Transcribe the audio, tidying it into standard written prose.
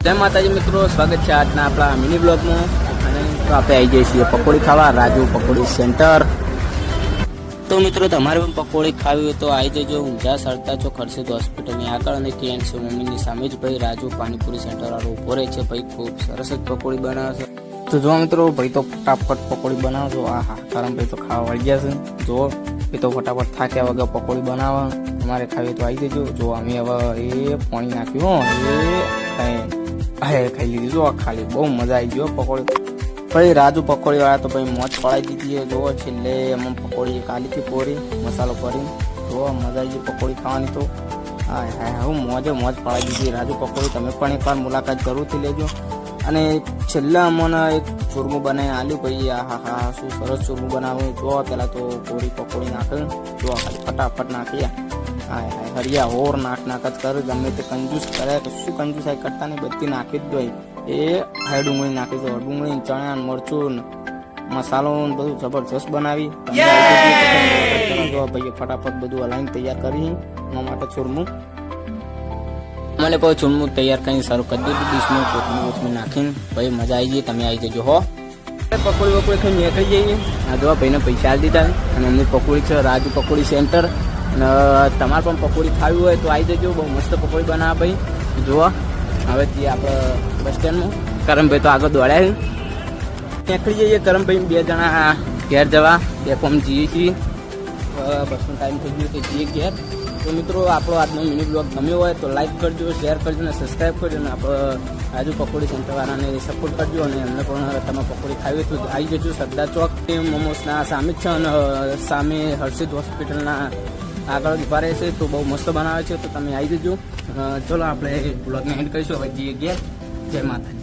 જય માતાજી મિત્રો, સ્વાગત છે આજના આપણા મિની બ્લોગમાં. અને તો આપણે આવી જઈએ છીએ પકોડી ખાવા, રાજુ પકોડી સેન્ટર. તો મિત્રો તમારે પણ પકોડી ખાવી હોય તો આવી જજો ઊંઝા સરતા ચોક હર્ષિદ હોસ્પિટલની આગળ અને કેએનસી મમ્મીની સામે જ ભાઈ રાજુ પાણીપુરી સેન્ટર વાળો ઉભો રહે છે. ભાઈ ખૂબ સરસ જ પકોડી બનાવે છે. તો જો મિત્રો, ભાઈ તો ફટાફટ પકોડી બનાવો છો. આહા, કારણ ભાઈ તો ખાવા વળી ગયા છે. જો એ તો ફટાફટ થાક્યા વગર પકોડી બનાવવા. તમારે ખાવી તો આવી જજો. જો અમે હવે એ પાણી નાખ્યું ખાઈ લીધી. જો ખાલી બહુ મજા આવી ગયો પકોડી. ભાઈ રાજુ પકોડી વાળા તો ભાઈ મોજ પડાવી દીધી. જો છેલ્લે એમાં પકોડી કાલીથી પોરી મસાલો કરી. જો મજા આવી ગઈ પકોડી ખાવાની. તો હા હું મોજ પડાવી દીધી રાજુ પકોડી. તમે પણ એકવાર મુલાકાત જરૂરથી લેજો. અને છેલ્લા અમને એક ચૂરમું બનાવી આલ્યું ભાઈ. હા શું સરસ ચૂરમું બનાવ્યું. જો પેલા તો કોરી પકોડી નાખ્યું. જો ખાલી ફટાફટ નાખી. હરિયા હોર નાક જ કરે. ગમે તે કંજૂસ કરે કશું કંજૂસાઈ કરતા નહીં, બધી નાખી જ દો. એ હાઈ ડુંગળી નાખી દો. ડુંગળી, ચણા, મરચું, મસાલો બધું જબરજસ્ત બનાવી. ભાઈ ફટાફટ બધું હલાઈને તૈયાર કરી એના માટે ચૂરમું. મને કોઈ ચૂરમું તૈયાર કરીને સારું કરી દીધું. ડીશમાં કોથમીર નાખીને ભાઈ મજા આવી ગઈ. તમે આવી જજો હો. પકોડી ખાઈ નીકળી જઈએ. આ જો ભાઈને પૈસા આપી દીધા. અને એમની પકોડી છે રાજુ પકોડી સેન્ટર. અને તમારે પણ પકોડી ખાવી હોય તો આવી જજો. બહુ મસ્ત પકોડી બનાવે ભાઈ. જુઓ હવે જે આપણે બસ સ્ટેન્ડમાં કરમભાઈ તો આગળ દોડ્યા નીકળી જઈએ. કરમભાઈ 2 જણા ઘેર જવા બેફોમ જઈએ છીએ. બસનો ટાઈમ થઈ ગયો તો જઈએ ઘેર. તો મિત્રો આપણો આજનો મિની બ્લોગ ગમ્યો હોય તો લાઈક કરજો, શેર કરજો અને સબસ્ક્રાઈબ કરજો. અને આપણે રાજુ પકોડી સેન્ટરવાળાને સપોર્ટ કરજો. અને એમને પણ તમે પકોડી ખાવી તો આવી જજો. સરદાર ચોક મોમોસના સામે જ છે. અને સામે હર્ષિદ હોસ્પિટલના આગળ ઉભા રહે છે. તો બહુ મસ્ત બનાવે છે. તો તમે આવી જજો. ચલો આપણે બ્લોગને એન્ડ કરીશું. હવે જઈએ ઘેર. જય માતાજી.